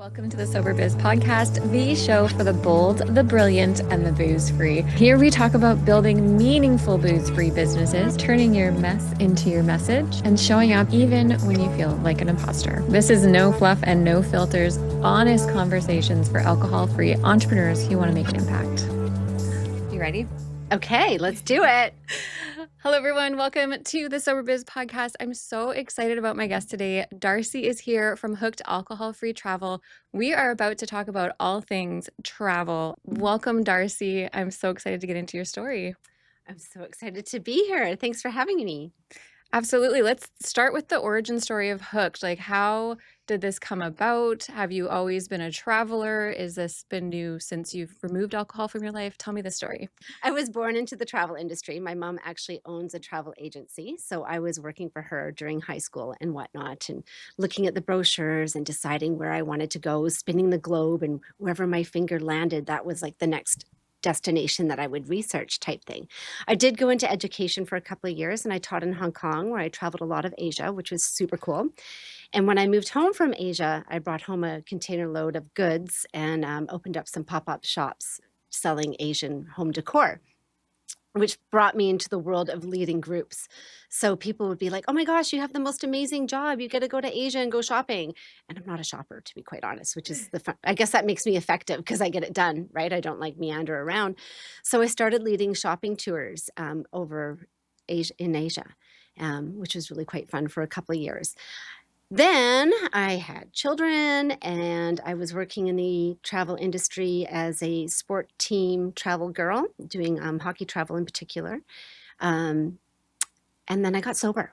Welcome to the Sober Biz Podcast, the show for the bold, the brilliant, and the booze-free. Here we talk about building meaningful booze-free businesses, turning your mess into your message, and showing up even when you feel like an imposter. This is no fluff and no filters, honest conversations for alcohol-free entrepreneurs who want to make an impact. You ready? Okay, let's do it. Hello, everyone. Welcome to the Sober Biz Podcast. I'm so excited about my guest today. Darci is here from Hooked Alcohol-Free Travel. We are about to talk about all things travel. Welcome, Darci. I'm so excited to get into your story. I'm so excited to be here. Thanks for having me. Absolutely. Let's start with the origin story of Hooked. Like, how did this come about? Have you always been a traveler? Is this been new since you've removed alcohol from your life? Tell me the story. I was born into the travel industry. My mom actually owns a travel agency. So I was working for her during high school and whatnot, and looking at the brochures and deciding where I wanted to go, spinning the globe, and wherever my finger landed, that was like the next destination that I would research type thing. I did go into education for a couple of years, and I taught in Hong Kong, where I traveled a lot of Asia, which was super cool. And when I moved home from Asia, I brought home a container load of goods and opened up some pop-up shops selling Asian home decor, which brought me into the world of leading groups. So people would be like, oh my gosh, you have the most amazing job. You get to go to Asia and go shopping. And I'm not a shopper, to be quite honest, which is the fun. I guess that makes me effective because I get it done, right? I don't like meander around. So I started leading shopping tours over in Asia, which was really quite fun for a couple of years. Then I had children, and I was working in the travel industry as a sport team travel girl, doing hockey travel in particular. And then I got sober.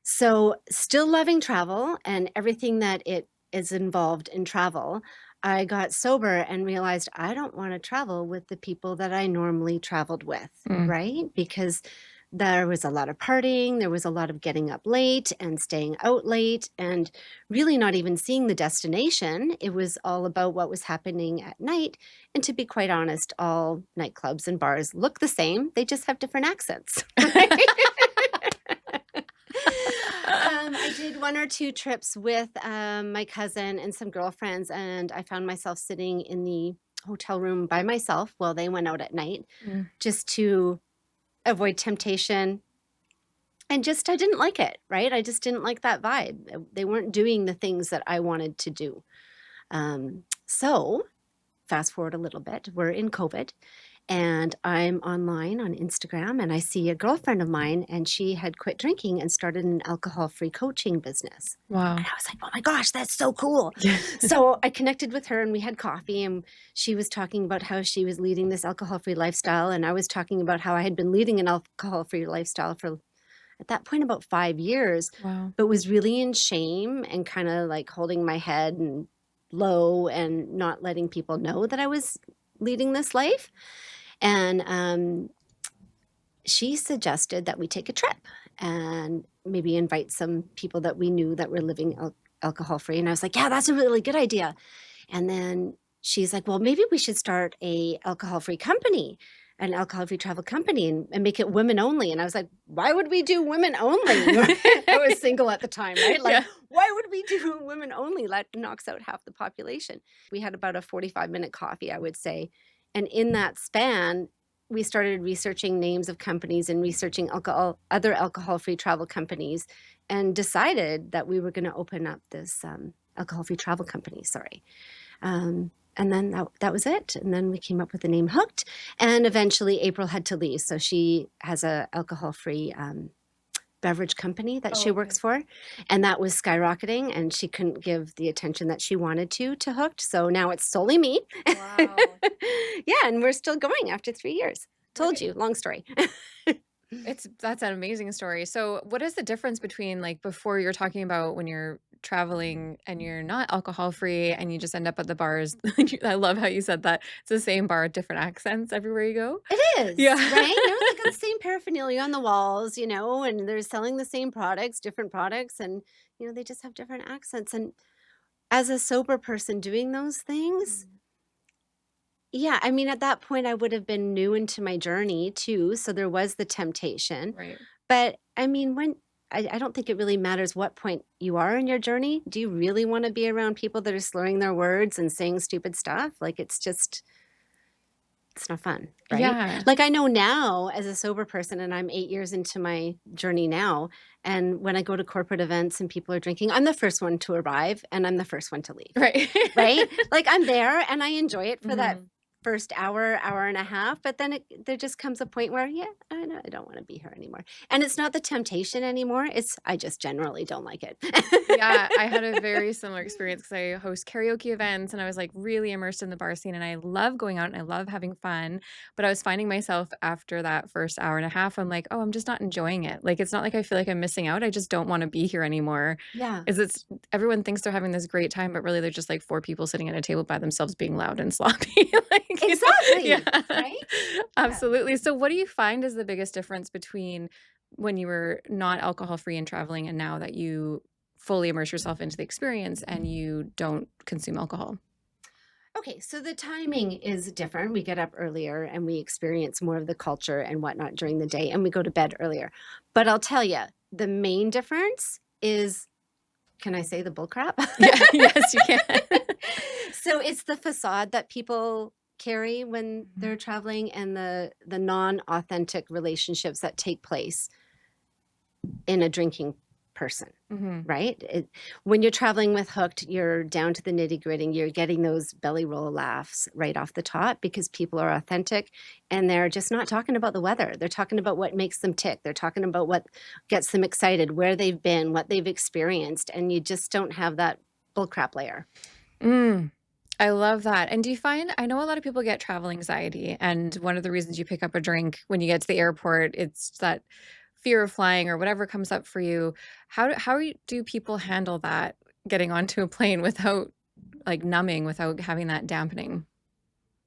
So still loving travel and everything that it is involved in travel. I got sober and realized I don't want to travel with the people that I normally traveled with, right? Because there was a lot of partying, there was a lot of getting up late and staying out late and really not even seeing the destination. It was all about what was happening at night. And to be quite honest, all nightclubs and bars look the same. They just have different accents. Right? I did one or two trips with my cousin and some girlfriends, and I found myself sitting in the hotel room by myself while they went out at night, just to avoid temptation. And just, I didn't like it, right? I just didn't like that vibe. They weren't doing the things that I wanted to do. So fast forward a little bit, we're in COVID, and I'm online on Instagram, and I see a girlfriend of mine, and she had quit drinking and started an alcohol-free coaching business. Wow. And I was like, oh my gosh, that's so cool. So I connected with her, and we had coffee, and she was talking about how she was leading this alcohol-free lifestyle, and I was talking about how I had been leading an alcohol-free lifestyle for, at that point, about 5 years. Wow. But was really in shame and kind of like holding my head and low and not letting people know that I was leading this life. And she suggested that we take a trip and maybe invite some people that we knew that were living alcohol-free. And I was like, yeah, that's a really good idea. And then she's like, well, maybe we should start a alcohol-free company, an alcohol-free travel company, and make it women only. And I was like, why would we do women only? I was single at the time, right? Like, why would we do women only? That knocks out half the population. We had about a 45-minute coffee, I would say. And in that span, we started researching names of companies and researching other alcohol-free travel companies, and decided that we were going to open up this alcohol-free travel company, and then that was it. And then we came up with the name Hooked, and eventually April had to leave. So she has a alcohol-free beverage company that she works for, and that was skyrocketing, and she couldn't give the attention that she wanted to Hooked. So now it's solely me. Wow. Yeah, and we're still going after 3 years. Told you, long story. That's an amazing story. So what is the difference between, like, before you're talking about when you're traveling and you're not alcohol free and you just end up at the bars? I love how you said that. It's the same bar, different accents everywhere you go. It is, Yeah. right? No, they got the same paraphernalia on the walls, and they're selling the same products, different products, and, they just have different accents. And as a sober person doing those things, yeah, I mean, at that point, I would have been new into my journey too. So there was the temptation. Right. But I mean, I don't think it really matters what point you are in your journey. Do you really want to be around people that are slurring their words and saying stupid stuff? Like, it's not fun, right? Yeah. Like, I know now as a sober person, and I'm 8 years into my journey now, and when I go to corporate events and people are drinking, I'm the first one to arrive and I'm the first one to leave, Right. right? Like, I'm there and I enjoy it for that Mhm. first hour, hour and a half, but then there just comes a point where, yeah, I don't want to be here anymore. And it's not the temptation anymore. I just generally don't like it. Yeah, I had a very similar experience because I host karaoke events and I was like really immersed in the bar scene and I love going out and I love having fun. But I was finding myself after that first hour and a half, I'm like, oh, I'm just not enjoying it. Like, it's not like I feel like I'm missing out. I just don't want to be here anymore. Yeah, Is it's everyone thinks they're having this great time, but really they're just like four people sitting at a table by themselves being loud and sloppy. Like, exactly. yeah, Right? Yeah. absolutely. So, what do you find is the biggest difference between when you were not alcohol free and traveling and now that you fully immerse yourself into the experience and you don't consume alcohol? Okay, so the timing is different. We get up earlier and we experience more of the culture and whatnot during the day, and we go to bed earlier. But I'll tell you, the main difference is, can I say the bull crap? Yeah, yes, you can. So it's the facade that people carry when Mhm. they're traveling and the non-authentic relationships that take place in a drinking person. Mhm. Right? When you're traveling with Hooked, you're down to the nitty-gritty. You're getting those belly roll laughs right off the top because people are authentic and they're just not talking about the weather. They're talking about what makes them tick. They're talking about what gets them excited, where they've been, what they've experienced, and you just don't have that bullcrap layer. Mm. I love that. And do you find I know a lot of people get travel anxiety, and one of the reasons you pick up a drink when you get to the airport, it's that fear of flying or whatever comes up for you. How do people handle that getting onto a plane without, like, numbing, without having that dampening?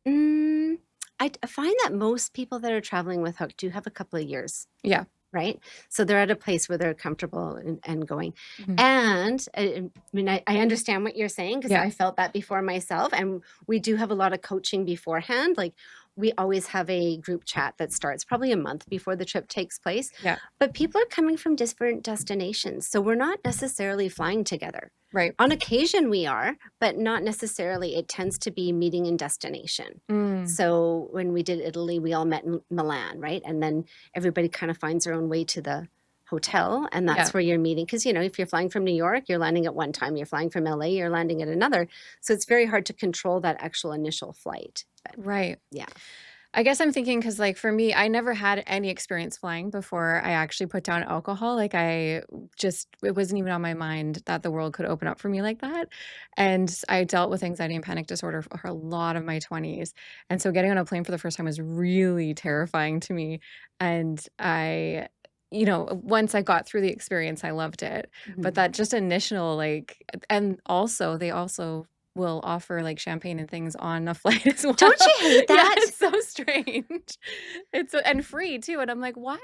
Mm, I find that most people that are traveling with Hooked do have a couple of years. Yeah. Right? So they're at a place where they're comfortable and going. Mhm. And I mean, I understand what you're saying because Yeah. I felt that before myself. And we do have a lot of coaching beforehand. Like we always have a group chat that starts probably a month before the trip takes place. Yeah. But people are coming from different destinations. So we're not necessarily flying together. Right. On occasion we are, but not necessarily. It tends to be meeting in destination. Mm. So when we did Italy, we all met in Milan, right? And then everybody kind of finds their own way to the hotel, and Yeah. that's where you're meeting. Because, if you're flying from New York, you're landing at one time. You're flying from LA, you're landing at another. So it's very hard to control that actual initial flight. But Right. yeah. I guess I'm thinking because, like, for me, I never had any experience flying before I actually put down alcohol. Like, it wasn't even on my mind that the world could open up for me like that. And I dealt with anxiety and panic disorder for a lot of my 20s. And so getting on a plane for the first time was really terrifying to me. And once I got through the experience, I loved it. But Mhm. that just initial, like, and also, they also will offer, like, champagne and things on a flight as well. Don't you hate Yeah, that? it's so strange. And free too, and I'm like, "Why?"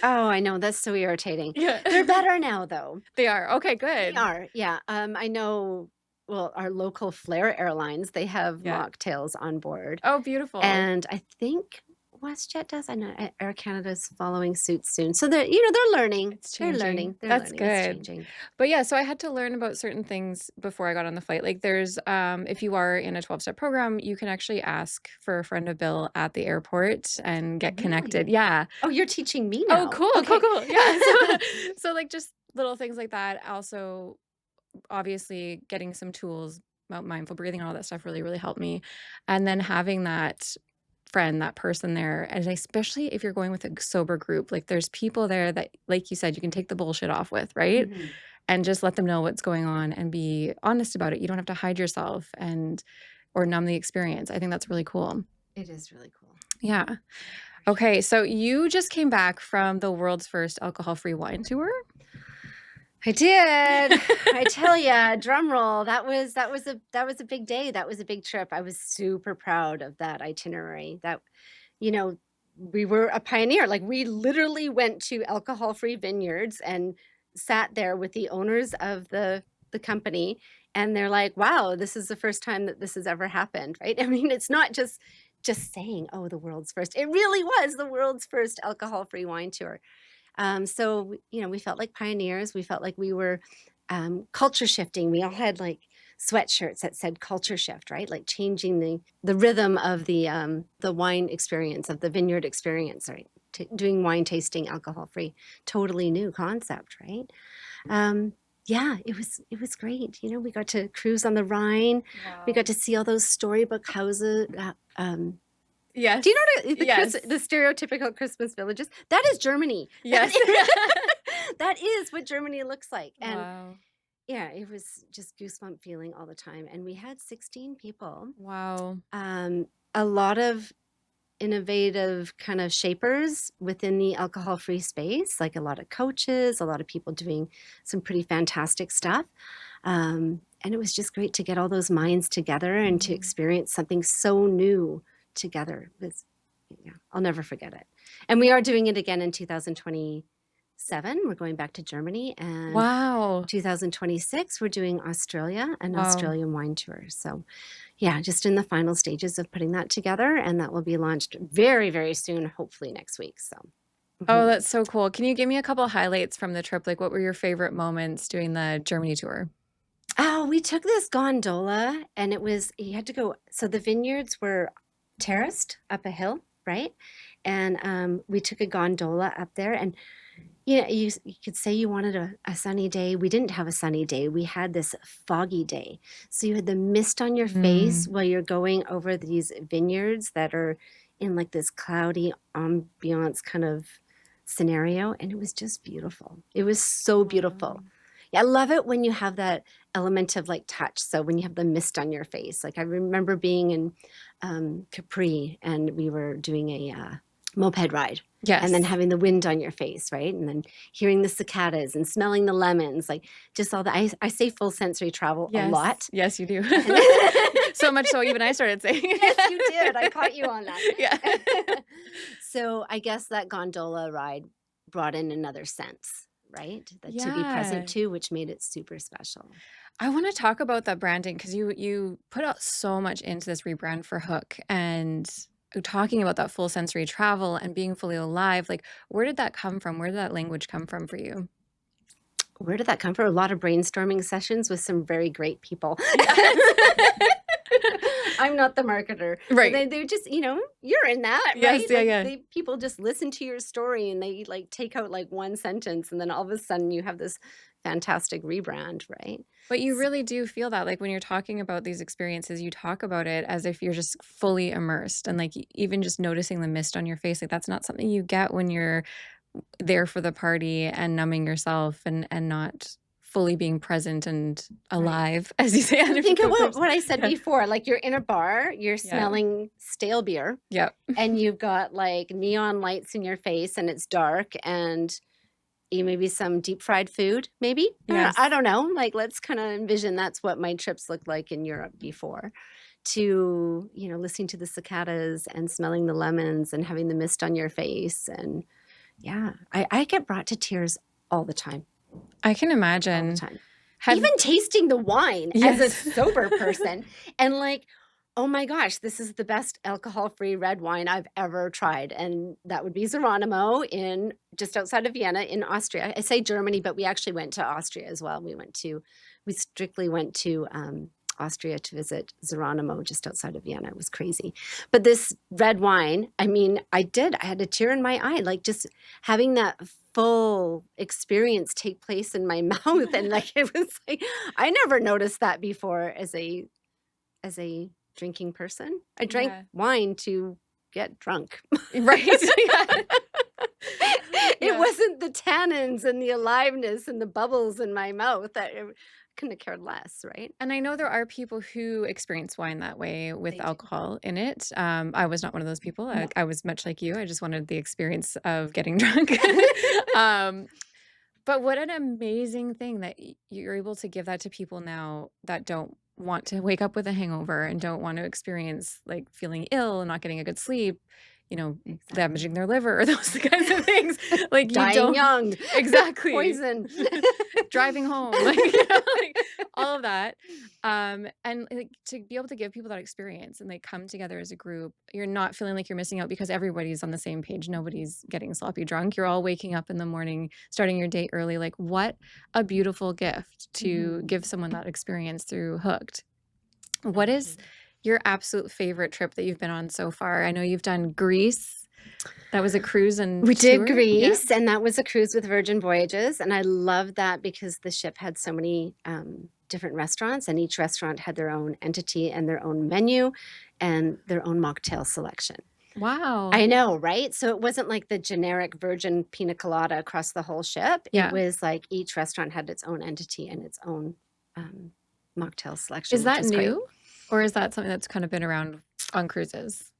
Oh, I know. That's so irritating. Yeah. They're better now, though. They are. Okay, They good. are. Yeah. I know. Well, our local Flair Airlines, they have Yeah. mocktails on board. Oh, beautiful. And I think WestJet does. I know Air Canada's following suit soon. So they're learning. It's They're changing. learning. They're That's learning. It's good. changing. But yeah, so I had to learn about certain things before I got on the flight. Like if you are in a 12-step program, you can actually ask for a friend of Bill at the airport and get connected. Really? Yeah. Oh, you're teaching me Oh, now. cool, cool, Okay. cool. Yeah. So like just little things like that. Also, obviously getting some tools about mindful breathing and all that stuff really, really helped me. And then having that friend, that person there, and especially if you're going with a sober group, like there's people there that, like you said, you can take the bullshit off with, right? Mhm. And just let them know what's going on and be honest about it. You don't have to hide yourself or numb the experience. I think that's really cool. It is really cool. Yeah. For sure. Okay. So you just came back from the world's first alcohol-free wine tour. I did. I tell ya, drum roll. That was a big day. That was a big trip. I was super proud of that itinerary. You know, we were a pioneer. Like we literally went to alcohol-free vineyards and sat there with the owners of the company, and they're like, "Wow, this is the first time that this has ever happened." Right? I mean, it's not just saying, "Oh, the world's first." It really was the world's first alcohol-free wine tour. We felt like pioneers. We felt like we were culture shifting. We all had like sweatshirts that said culture shift, right? Like changing the rhythm of the wine experience, of the vineyard experience, right? Doing wine tasting alcohol free, totally new concept, right? Um, yeah, it was great. We got to cruise on the Rhine. We Wow. got to see all those storybook houses. Yes. Do you know Yes. the stereotypical Christmas villages? That is Germany. That Yes. is, that is what Germany looks like. And Wow. yeah, it was just goosebump feeling all the time. And we had 16 people, Wow. a lot of innovative kind of shapers within the alcohol-free space, like a lot of coaches, a lot of people doing some pretty fantastic stuff. And it was just great to get all those minds together and to Mhm. experience something so new together. Yeah, I'll never forget it. And we are doing it again in 2027. We're going back to Germany, and Wow. 2026 we're doing Australia, an Wow. Australian wine tour. So yeah, just in the final stages of putting that together, and that will be launched very, very soon, hopefully next week. So, Oh, mhm. that's so cool. Can you give me a couple highlights from the trip? Like, what were your favorite moments doing the Germany tour? Oh, we took this gondola, and you had to go. So the vineyards were terraced up a hill, right? And we took a gondola up there, and yeah, you could say you wanted a sunny day. We didn't have a sunny day. We had this foggy day. So you had the mist on your face Mm. while you're going over these vineyards that are in like this cloudy ambiance kind of scenario. And it was just beautiful. It was so beautiful. Wow. Yeah, I love it when you have that element of like touch. So when you have the mist on your face, like I remember being in Capri, and we were doing a moped ride, and then Yes. having the wind on your face, right? And then hearing the cicadas and smelling the lemons, like just all that. I say full sensory travel a Yes. lot. Yes, you do. And So much so even I started saying yes, you it. did. I caught you on Yeah. that. So I guess that gondola ride brought in another sense, right? That to be present Yeah. to, which made it super special. I wanna talk about that branding because you put out so much into this rebrand for Hook, and talking about that full sensory travel and being fully alive, like, where did that come from? Where did that language come from for you? Where did that come from? A lot of brainstorming sessions with some very great people. Yes. I'm not the marketer, but Right. they just, you're in that, Yes, right? yeah, Like yeah. they people just listen to your story, and they like take out like one sentence, and then all of a sudden you have this fantastic rebrand, right? But you S- really do feel that, like, when you're talking about these experiences, you talk about it as if you're just fully immersed and, like, even just noticing the mist on your face, like, that's not something you get when you're there for the party and numbing yourself and not fully being present and Right. alive, as you say on And your think of Hook what, trips. what I said Yeah. before. Like you're in a bar, you're Yeah. smelling stale beer, Yep. and you've got like neon lights in your face, and it's dark, and maybe some deep fried food, maybe? I Yes. don't know. Like, let's kinda envision that's what my trips looked like in Europe before, to, listening to the cicadas and smelling the lemons and having the mist on your face, and yeah, I get brought to tears all the time, I can all the imagine. time. Have Even tasting the wine as a Yes. sober person, and like, "Oh my gosh, this is the best alcohol-free red wine I've ever tried," and that would be Geronimo in just outside of Vienna in Austria. I say Germany, but we actually went to Austria as well. We strictly went to, Austria to visit Geronimo just outside of Vienna. It was crazy. But this red wine, I mean, I had a tear in my eye, like, just having that full experience take place in my mouth, and, like, it was like I never noticed that before as a drinking person. I drank Yeah. wine to get drunk. Right. Yeah. It Yeah. wasn't the tannins and the aliveness and the bubbles in my mouth that I couldn't have cared less, right? And I know there are people who experience wine that way with They do. alcohol in it. I was not one of those people. I No. I was much like you. I just wanted the experience of getting drunk. Um, but what an amazing thing that you're able to give that to people now that don't want to wake up with a hangover and don't want to experience like feeling ill and not getting a good sleep. damaging their liver or those kinds of things. Like you Dying don't young. exactly Poison. driving home, like all of that. And like to be able to give people that experience and they come together as a group, you're not feeling like you're missing out because everybody's on the same page. Nobody's getting sloppy drunk. You're all waking up in the morning, starting your day early. Like what a beautiful gift to give someone that experience through Hooked. What is your absolute favorite trip that you've been on so far? I know you've done Greece. That was a cruise and We tour? did Greece, and that was a cruise with Virgin Voyages. And I loved that because the ship had so many different restaurants, and each restaurant had their own entity and their own menu and their own mocktail selection. Wow. I know, right? So it wasn't like the generic Virgin pina colada across the whole ship. Yeah. It was like each restaurant had its own entity and its own mocktail selection. Is that which new? Great. Or is that something that's kind of been around on cruises?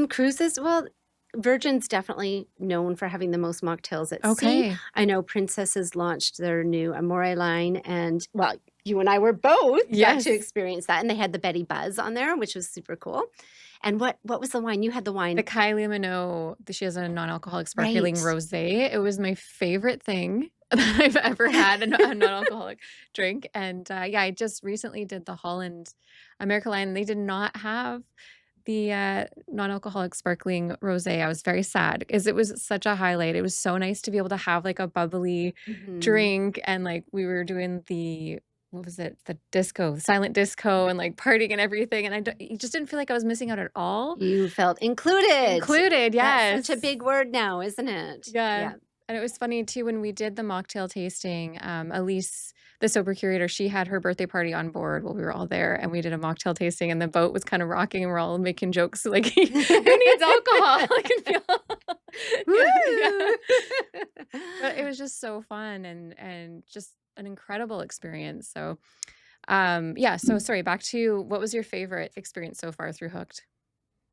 Cruises, well, Virgin's definitely known for having the most mocktails at sea. I know Princess has launched their new Amore line, and well, you and I were both got to experience that, and they had the Betty Buzz on there, which was super cool. And what was the wine? You had the wine. The Kylie Minogue. She has a non-alcoholic sparkling rosé. It was my favorite thing that I've ever had, a non-alcoholic drink. And I just recently did the Holland America line. They did not have the non-alcoholic sparkling rosé. I was very sad because it was such a highlight. It was so nice to be able to have like a bubbly drink, and like we were doing the what was it? The disco, silent disco, and like partying and everything. And it just didn't feel like I was missing out at all. You felt included. Included, yes. That's such a big word now, isn't it? Yeah. And it was funny too when we did the mocktail tasting. Elise, the sober curator, she had her birthday party on board while we were all there, and we did a mocktail tasting, and the boat was kind of rocking, and we're all making jokes like, "Who needs alcohol?" I can feel. But it was just so fun and just an incredible experience. So, So sorry. Back to what was your favorite experience so far through Hooked?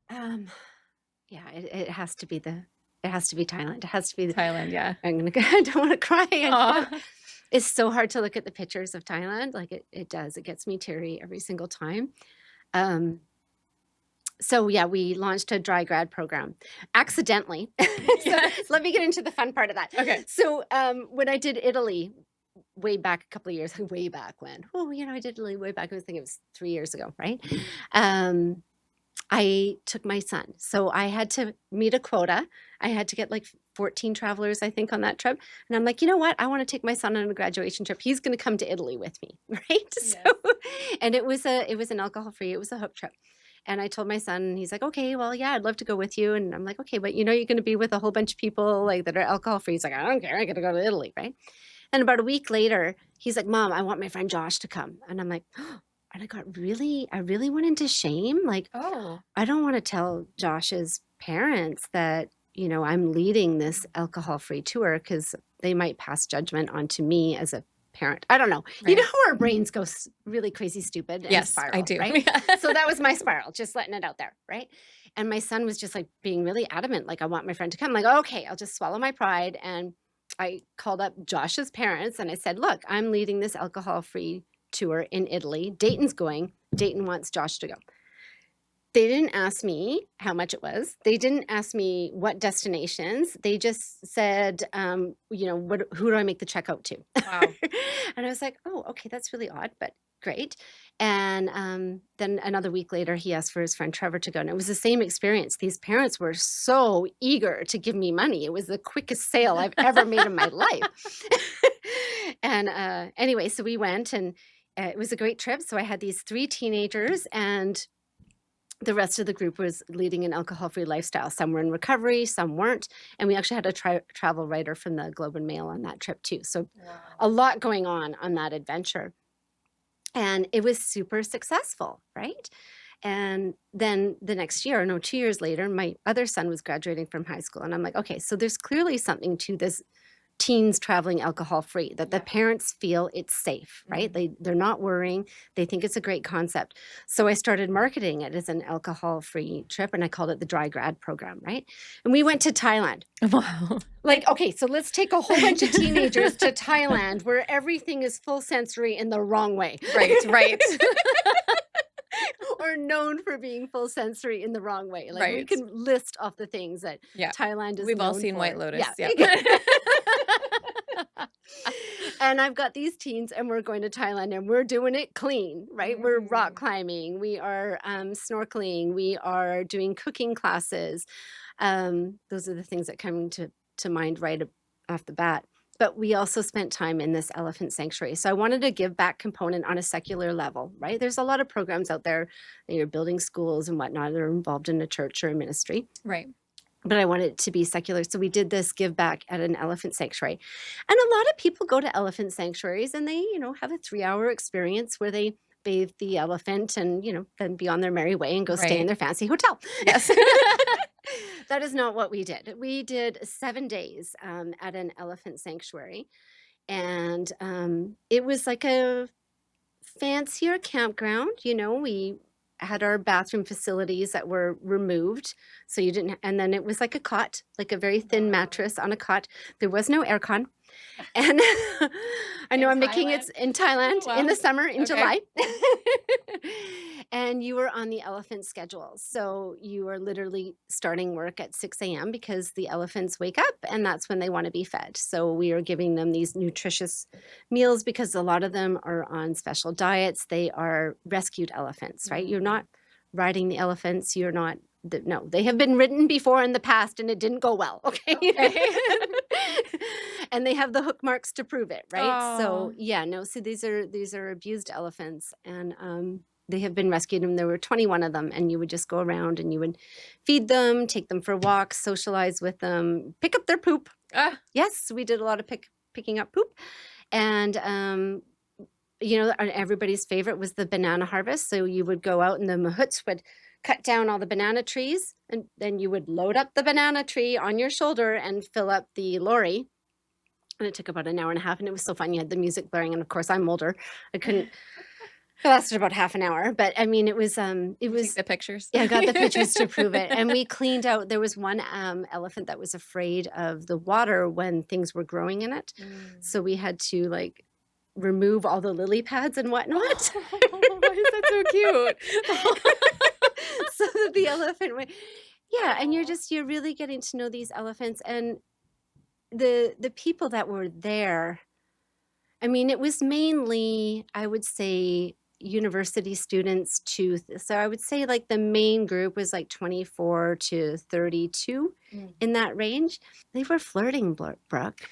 It has to be It has to be Thailand. It has to be Thailand. Yeah. I don't want to cry. It's so hard to look at the pictures of Thailand. Like it does. It gets me teary every single time. We launched a dry grad program accidentally. Let me get into the fun part of that. Okay. So when I did Italy way back a couple of years, way back when, I did Italy way back. I think it was 3 years ago, right? I took my son. So I had to meet a quota. I had to get like 14 travelers, I think, on that trip. And I'm like, you know what? I want to take my son on a graduation trip. He's going to come to Italy with me, right? Yes. And it was an alcohol-free, it was a Hook trip. And I told my son, and he's like, okay, well, yeah, I'd love to go with you. And I'm like, okay, but you're going to be with a whole bunch of people like that are alcohol-free. He's like, I don't care. I got to go to Italy, right? And about a week later, he's like, Mom, I want my friend Josh to come. And I'm like, and I really went into shame. Like, I don't want to tell Josh's parents that, I'm leading this alcohol-free tour because they might pass judgment onto me as a parent. I don't know. Right. You know how our brains go really crazy stupid and spiral, I do. Right? So that was my spiral, just letting it out there, right? And my son was just like being really adamant, like, I want my friend to come. I'm like, okay, I'll just swallow my pride. And I called up Josh's parents and I said, look, I'm leading this alcohol-free tour in Italy. Dayton's going. Dayton wants Josh to go. They didn't ask me how much it was. They didn't ask me what destinations. They just said, who do I make the check out to? Wow. And I was like, oh, okay, that's really odd, but great. And then another week later, he asked for his friend Trevor to go. And it was the same experience. These parents were so eager to give me money. It was the quickest sale I've ever made in my life. And anyway, so we went, and it was a great trip. So I had these 3 teenagers, and the rest of the group was leading an alcohol-free lifestyle. Some were in recovery, some weren't. And we actually had a travel writer from the Globe and Mail on that trip too. So a lot going on that adventure. And it was super successful, right? And then the next year, 2 years later, my other son was graduating from high school. And I'm like, okay, so there's clearly something to this teens traveling alcohol-free, that the parents feel it's safe, right? They're not worrying. They think it's a great concept. So I started marketing it as an alcohol-free trip, and I called it the Dry Grad Program, right? And we went to Thailand. Wow. Like, okay, so let's take a whole bunch of teenagers to Thailand where everything is full sensory in the wrong way. Right. Or they're known for being full sensory in the wrong way. Like we Right. can list off the things that Yeah. Thailand is We've all known seen for. White Lotus. Yeah. Yeah. And I've got these teens and we're going to Thailand and we're doing it clean, right? We're rock Mm. climbing, we are snorkeling, we are doing cooking classes. Those are the things that come to mind right off the bat. But we also spent time in this elephant sanctuary. So I wanted a give back component on a secular level, right? There's a lot of programs out there that you're building schools and whatnot that are involved in a church or a ministry. Right. But I wanted it to be secular. So we did this give back at an elephant sanctuary. And a lot of people go to elephant sanctuaries and they, have a 3-hour experience where they bathe the elephant and, then be on their merry way and go stay in Right. their fancy hotel. Yes. That is not what we did. We did 7 days at an elephant sanctuary. And it was like a fancier campground. We had our bathroom facilities that were removed. So you didn't, and then it was like a cot, like a very thin mattress on a cot. There was no aircon. And I know In I'm making Thailand? it's in Thailand Oh, in wow. the summer in Okay. July. And you were on the elephant schedule. So you are literally starting work at 6 a.m. because the elephants wake up and that's when they want to be fed. So we are giving them these nutritious meals because a lot of them are on special diets. They are rescued elephants, right? You're not riding the elephants. You're not, no, they have been ridden before in the past and it didn't go well. Okay. And they have the hook marks to prove it, right? So Oh. so these are abused elephants and they have been rescued and there were 21 of them and you would just go around and you would feed them, take them for walks, socialize with them, pick up their poop. Ah. Yes, we did a lot of picking up poop. And everybody's favorite was the banana harvest. So you would go out and the mahouts would cut down all the banana trees and then you would load up the banana tree on your shoulder and fill up the lorry. And it took about an hour and a half and it was so fun. You had the music blaring and of course I'm older. I couldn't. It lasted about half an hour, but I mean, it was Take the pictures. yeah, I got the pictures to prove it. And we cleaned out, there was one elephant that was afraid of the water when things were growing in it. So we had to remove all the lily pads and whatnot. Why is that so cute? So that the elephant went, yeah. And you're really getting to know these elephants and the people that were there. I mean, it was mainly, I would say, university students so I would say the main group was 24 to 32 in that range. They were flirting, Brooke.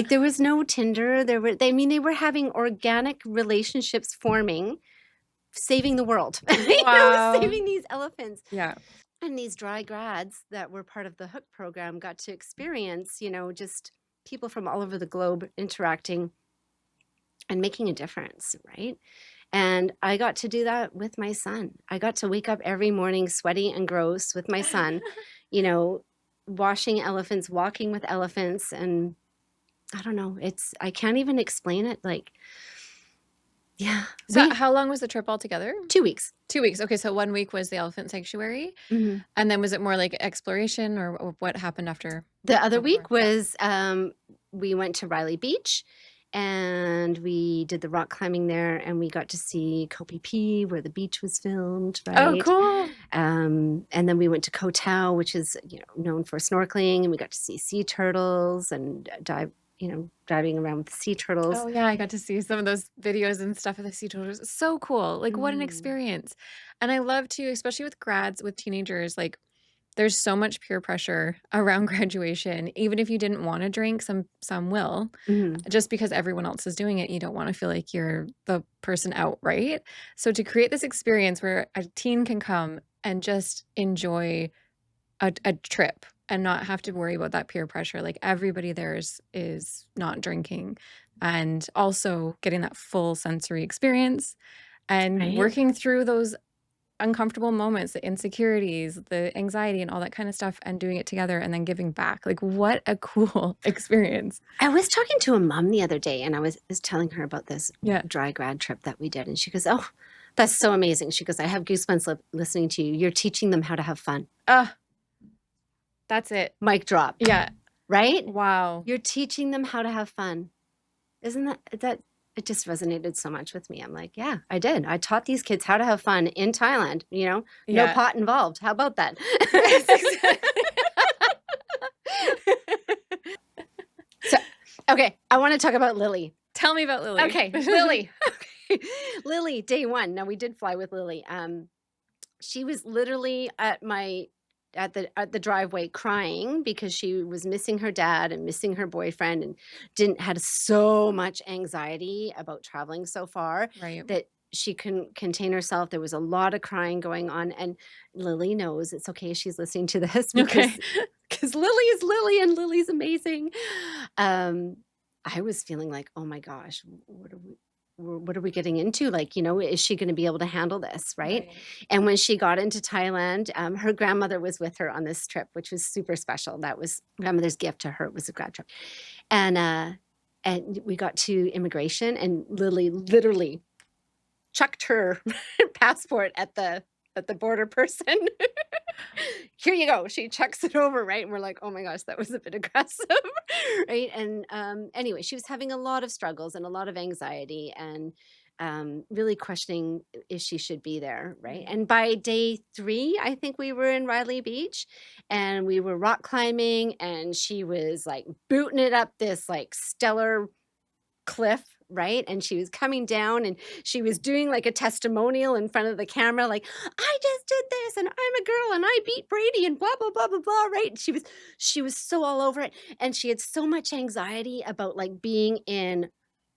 There was no Tinder. They were having organic relationships forming, saving the world. Wow. Saving these elephants. Yeah. And these dry grads that were part of the Hook program got to experience, just people from all over the globe interacting and making a difference, right? And I got to do that with my son. I got to wake up every morning sweaty and gross with my son, washing elephants, walking with elephants. And I don't know, I can't even explain it. Yeah. So how long was the trip altogether? 2 weeks. 2 weeks. Okay, so 1 week was the elephant sanctuary. Mm-hmm. And then was it more exploration or what happened after? The other week was we went to Riley Beach and we did the rock climbing there and we got to see Koh Phi where the beach was filmed, right? Oh, cool. And then we went to Koh Tao, which is known for snorkeling, and we got to see sea turtles and diving around with the sea turtles. Oh yeah, I got to see some of those videos and stuff of the sea turtles. It's so cool. What an experience. And I love to, especially with grads, with teenagers, there's so much peer pressure around graduation. Even if you didn't want to drink, some will. Mm-hmm. Just because everyone else is doing it, you don't want to feel like you're the person out, right? So to create this experience where a teen can come and just enjoy a trip and not have to worry about that peer pressure. Everybody there is not drinking and also getting that full sensory experience and Right. working through those uncomfortable moments, the insecurities, the anxiety and all that kind of stuff and doing it together and then giving back. What a cool experience. I was talking to a mom the other day and I was telling her about this Yeah. dry grad trip that we did. And she goes, oh, that's so amazing. She goes, I have goosebumps listening to you. You're teaching them how to have fun. That's it. Mic drop. Yeah. Right? Wow. You're teaching them how to have fun. Isn't that it just resonated so much with me. I'm like, yeah, I did. I taught these kids how to have fun in Thailand, no Yeah. pot involved. How about that? Yes, exactly. So, okay, I want to talk about Lily. Tell me about Lily. Okay, Lily. Okay. Lily, day one. Now we did fly with Lily. She was literally at the driveway crying because she was missing her dad and missing her boyfriend and had so much anxiety about traveling so far Right. that she couldn't contain herself. There was a lot of crying going on, and Lily knows it's okay. She's listening to this Okay. because Lily is Lily and Lily's amazing. I was feeling like, oh my gosh, what are we getting into? Like, is she going to be able to handle this? Right. And when she got into Thailand, her grandmother was with her on this trip, which was super special. That was grandmother's gift to her. It was a grad trip. And we got to immigration, and Lily literally chucked her passport at the border person. Here you go. She chucks it over, right? And we're like, oh my gosh, that was a bit aggressive, right? And anyway, she was having a lot of struggles and a lot of anxiety and really questioning if she should be there, right? And by day 3, I think we were in Riley Beach and we were rock climbing, and she was like booting it up this like stellar cliff, right? And she was coming down and she was doing like a testimonial in front of the camera, like, I just did this and I'm a girl and I beat Brady and blah blah blah blah blah, right? And she was so all over it, and she had so much anxiety about like being in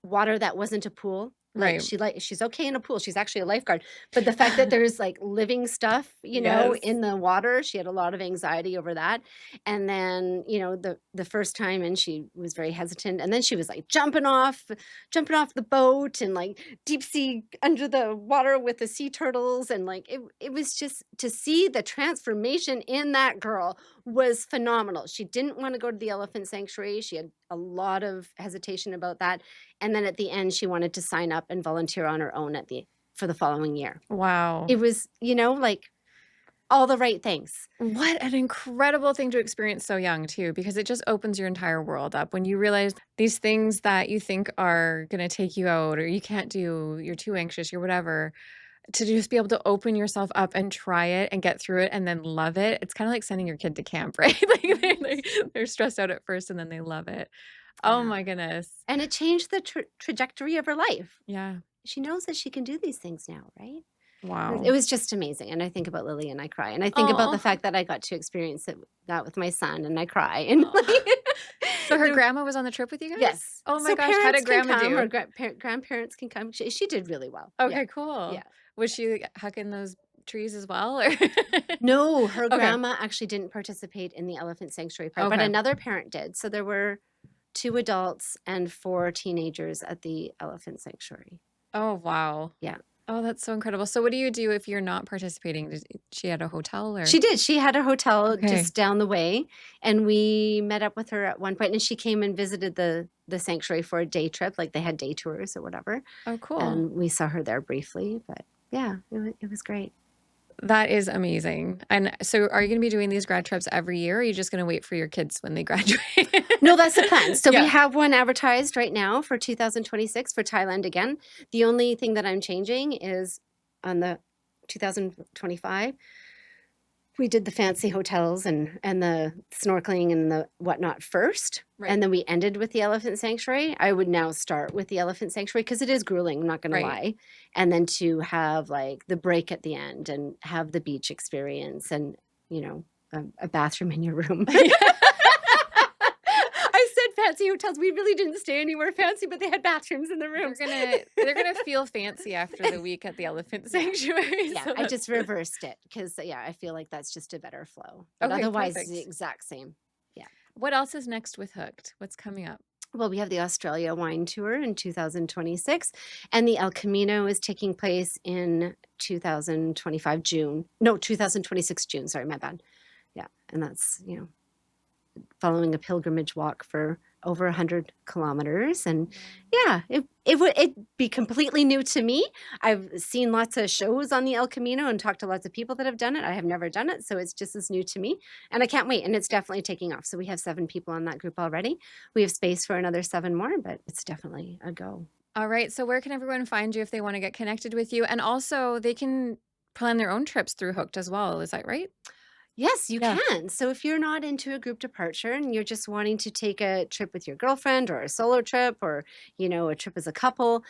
water that wasn't a pool. Right. She's okay in a pool. She's actually a lifeguard. But the fact that there's like living stuff, Yes. in the water, she had a lot of anxiety over that. And then, the first time, and she was very hesitant. And then she was like jumping off the boat and like deep sea under the water with the sea turtles. And like it was just to see the transformation in that girl was phenomenal. She didn't want to go to the elephant sanctuary. She had a lot of hesitation about that. And then at the end, she wanted to sign up and volunteer on her own for the following year. Wow. It was, like all the right things. What an incredible thing to experience so young too, because it just opens your entire world up when you realize these things that you think are going to take you out or you can't do, you're too anxious, you're whatever, to just be able to open yourself up and try it and get through it and then love it. It's kind of like sending your kid to camp, right? Like they're stressed out at first and then they love it. Oh Yeah. my goodness. And it changed the trajectory of her life. Yeah. She knows that she can do these things now, right? Wow. It was just amazing. And I think about Lily and I cry. And I think about the Aw. fact that I got to experience that with my son, and I cry. And So her grandma was on the trip with you guys? yes. Oh my So gosh, how did parents can grandma come, do? or grandparents can come. She did really well. Okay, Yeah. cool. Yeah. Was she hucking those trees as well? Or No, her Okay. grandma actually didn't participate in the elephant sanctuary part, but Okay. another parent did. So there were 2 adults and 4 teenagers at the elephant sanctuary. Oh, wow. Yeah. Oh, that's so incredible. So what do you do if you're not participating? Did she at a hotel or? She did. She had a hotel Okay. just down the way, and we met up with her at one point, and she came and visited the sanctuary for a day trip, like they had day tours or whatever. Oh, cool. And we saw her there briefly, but yeah, it was great. That is amazing. And so are you going to be doing these grad trips every year, or are you just going to wait for your kids when they graduate? No, that's the plan. So Yeah. we have one advertised right now for 2026 for Thailand again. The only thing that I'm changing is on the 2025, we did the fancy hotels and the snorkeling and the whatnot first. Right. And then we ended with the elephant sanctuary. I would now start with the elephant sanctuary because it is grueling, I'm not going Right. to lie. And then to have like the break at the end and have the beach experience and, a bathroom in your room. I said fancy hotels. We really didn't stay anywhere fancy, but they had bathrooms in the rooms. They're gonna feel fancy after the week at the elephant sanctuary. Yeah, so I that's just good. reversed it because, I feel like that's just a better flow. But Okay, otherwise, it's the perfect. exact same. What else is next with Hooked? What's coming up? Well, we have the Australia Wine Tour in 2026, and the El Camino is taking place in 2025 June. No, 2026 June. Sorry, my bad. Yeah, and that's, following a pilgrimage walk for over 100 kilometers. And yeah, it'd be completely new to me. I've seen lots of shows on the El Camino and talked to lots of people that have done it. I have never done it, so it's just as new to me. And I can't wait. And it's definitely taking off. So we have 7 people on that group already. We have space for another 7 more, but it's definitely a go. All right. So where can everyone find you if they want to get connected with you? And also they can plan their own trips through Hooked as well. Is that right? Yes, you Yeah. can. So if you're not into a group departure and you're just wanting to take a trip with your girlfriend or a solo trip or, a trip as a couple,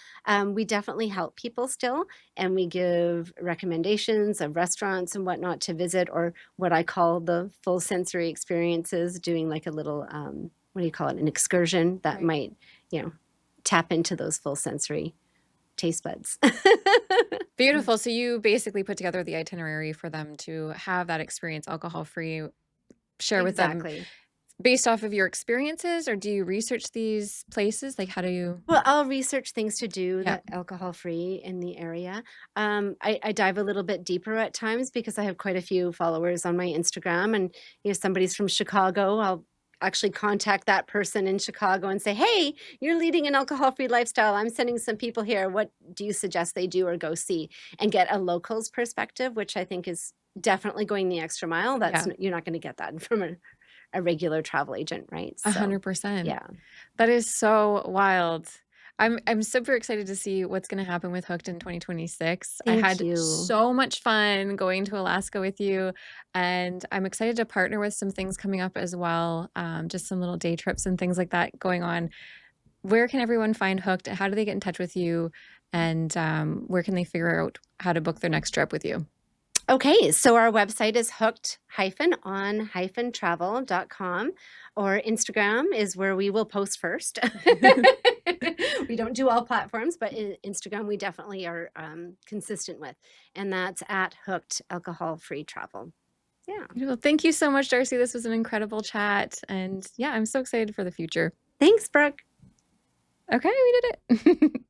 we definitely help people still. And we give recommendations of restaurants and whatnot to visit, or what I call the full sensory experiences, doing like a little, what do you call it, an excursion that Right. might, you know, tap into those full sensory taste buds. Beautiful. So you basically put together the itinerary for them to have that experience alcohol free, share with them Exactly. based off of your experiences, or do you research these places? Like, how do you? Well, I'll research things to do Yeah. that alcohol free in the area. I dive a little bit deeper at times because I have quite a few followers on my Instagram, and somebody's from Chicago. I'll actually contact that person in Chicago and say, "Hey, you're leading an alcohol free lifestyle. I'm sending some people here. What do you suggest they do or go see?" And get a local's perspective, which I think is definitely going the extra mile. Yeah. You're not going to get that from a regular travel agent, right? So, 100%. yeah. That is so wild. I'm super excited to see what's gonna happen with Hooked in 2026. I Thank had you. so much fun going to Alaska with you, and I'm excited to partner with some things coming up as well, just some little day trips and things like that going on. Where can everyone find Hooked? How do they get in touch with you? And, where can they figure out how to book their next trip with you? Okay, so our website is hooked-on-travel.com, or Instagram is where we will post first. We don't do all platforms, but Instagram we definitely are consistent with, and that's at Hooked Alcohol Free Travel. Yeah. Beautiful. Thank you so much, Darcy. This was an incredible chat, and, yeah, I'm so excited for the future. Thanks, Brooke. Okay, we did it.